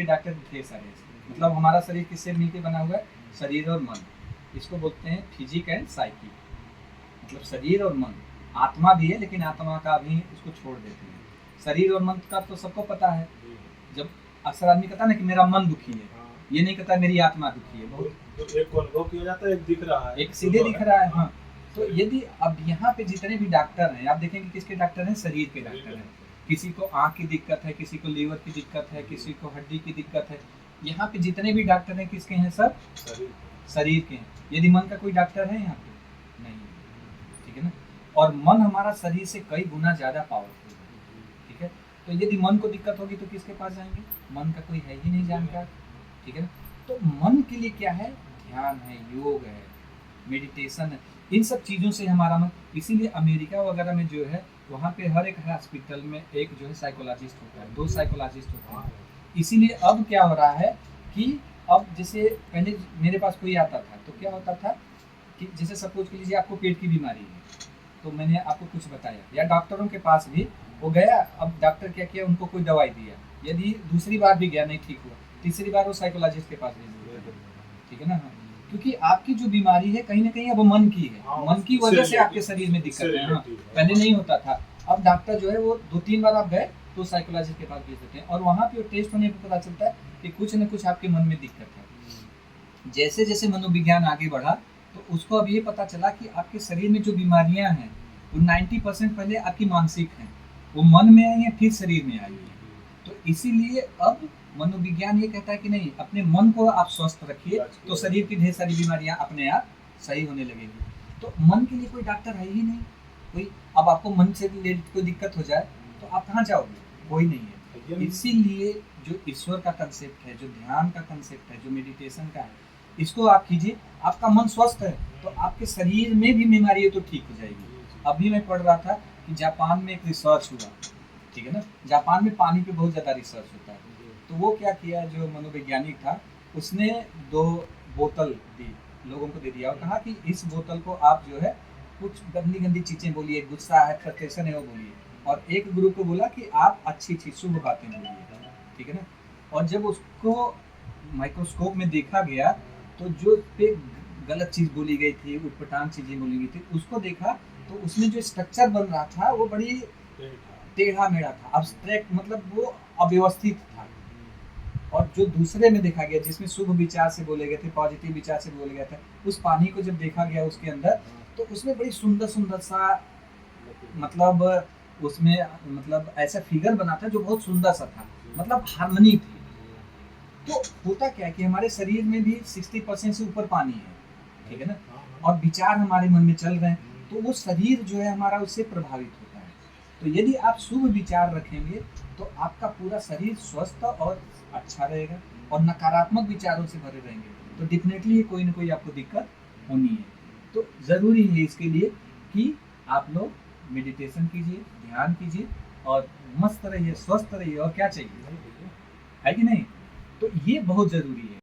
इसके डॉक्टर ढेर सारे हैं। मतलब हमारा शरीर किससे मिलकर बना हुआ है? शरीर और मन। इसको बोलते हैं फिजिक एंड साइकी, मतलब शरीर और मन। आत्मा भी है लेकिन आत्मा का भी उसको छोड़ देते हैं। शरीर और मन का तो सबको पता है। जब अक्सर आदमी कहता है ना कि मेरा मन दुखी है, ये नहीं कहता मेरी आत्मा दुखी है। बहुत एक को अनुभव किया जाता है, एक दिख रहा है, एक सीधे दिख रहा है। हाँ, तो यदि अब यहाँ पे जितने भी डॉक्टर हैं, आप देखेंगे किसके डॉक्टर हैं? शरीर के डॉक्टर हैं। किसी को आँख की दिक्कत है, किसी को लीवर की दिक्कत है, किसी को हड्डी की दिक्कत है। यहाँ पे जितने भी डॉक्टर हैं किसके हैं? सब शरीर के हैं। यदि मन का कोई डॉक्टर है यहाँ पे? नहीं, ठीक है ना। और मन हमारा शरीर से कई गुना ज़्यादा पावरफुल है, ठीक है। तो यदि मन को दिक्कत होगी तो किसके पास जाएंगे? मन का कोई है ही नहीं जानकार, ठीक है ना। तो मन के लिए क्या है? ध्यान है, योग है, मेडिटेशन है, इन सब चीज़ों से हमारा मन। इसीलिए अमेरिका वगैरह में जो है वहाँ पे हर एक हॉस्पिटल में एक जो है साइकोलॉजिस्ट होता है, 2 साइकोलॉजिस्ट होते हैं। इसीलिए अब क्या हो रहा है कि अब जैसे पहले मेरे पास कोई आता था तो क्या होता था कि जैसे सपोज कर लीजिए आपको पेट की बीमारी है, तो मैंने आपको कुछ बताया या डॉक्टरों के पास भी वो गया। अब डॉक्टर क्या किया, उनको कोई दवाई दिया, यदि दूसरी बार भी गया नहीं ठीक हुआ, तीसरी बार वो साइकोलॉजिस्ट के पास भेज दिया, ठीक है ना। हाँ, क्योंकि आपकी जो बीमारी है कहीं ना कहीं अब मन की है। मन की वजह से आपके शरीर में दिक्कत है। हाँ, पहले नहीं होता था। अब डॉक्टर जो है वो 2-3 बार आप गए तो साइकोलॉजिस्ट के पास भेज देते हैं, और वहाँ पे टेस्ट होने पर पता चलता है कि कुछ न कुछ आपके मन में दिक्कत है। जैसे जैसे मनोविज्ञान आगे बढ़ा तो उसको अब ये पता चला कि आपके शरीर में जो बीमारियां हैं वो 90% पहले आपकी मानसिक हैं, वो मन में आई है फिर शरीर में आई है। तो इसीलिए अब मनोविज्ञान ये कहता है कि नहीं, अपने मन को आप स्वस्थ रखिए तो शरीर की ढेर सारी बीमारियां अपने आप सही होने लगेगी। तो मन के लिए कोई डॉक्टर है ही नहीं कोई। अब आपको मन से रिलेटेड कोई दिक्कत हो जाए तो आप कहाँ जाओगे? कोई नहीं है। इसीलिए जो ईश्वर का कंसेप्ट है, जो ध्यान का कंसेप्ट है, जो मेडिटेशन का है, इसको आप कीजिए। आपका मन स्वस्थ है तो आपके शरीर में भी बीमारी है तो ठीक हो जाएगी। अभी मैं पढ़ रहा था कि जापान में एक रिसर्च हुआ, ठीक है ना। जापान में पानी पे बहुत ज़्यादा रिसर्च होता है। तो वो क्या किया, जो मनोवैज्ञानिक था उसने 2 बोतल दी, लोगों को दे दिया और कहा कि इस बोतल को आप जो है कुछ गंदी गंदी चीज़ें बोलिए, गुस्सा है, फ्रस्ट्रेशन है वो बोलिए, और एक ग्रुप को बोला कि आप अच्छी अच्छी शुभ बातें बोलिए, ठीक है ना। और जब उसको माइक्रोस्कोप में देखा गया तो जो पे गलत चीज़ बोली गई थी, उटपटांग चीज़ें बोली गई थी, उसको देखा तो उसमें जो स्ट्रक्चर बन रहा था वो बड़ी टेढ़ा मेढ़ा था, अब्स्ट्रैक्ट, मतलब वो अव्यवस्थित था। और जो दूसरे में देखा गया जिसमें शुभ विचार से बोले गए थे, पॉजिटिव विचार से बोले गए थे, उस पानी को जब देखा गया उसके अंदर तो उसमें बड़ी सुंदर सुंदर सा, मतलब उसमें मतलब ऐसा फिगर बना था जो बहुत सुंदर सा था, मतलब हार्मनी थी। तो होता क्या है कि हमारे शरीर में भी 60% से ऊपर पानी है, ठीक है ना, और विचार हमारे मन में चल रहे हैं तो वो शरीर जो है हमारा उससे प्रभावित होता है। तो यदि आप शुभ विचार रखेंगे तो आपका पूरा शरीर स्वस्थ और अच्छा रहेगा, और नकारात्मक विचारों से भरे रहेंगे तो डेफिनेटली कोई ना कोई आपको दिक्कत होनी है। तो ज़रूरी है इसके लिए कि आप लोग मेडिटेशन कीजिए, ध्यान कीजिए और मस्त रहिए, स्वस्थ रहिए, और क्या चाहिए, है कि नहीं। तो ये बहुत ज़रूरी है।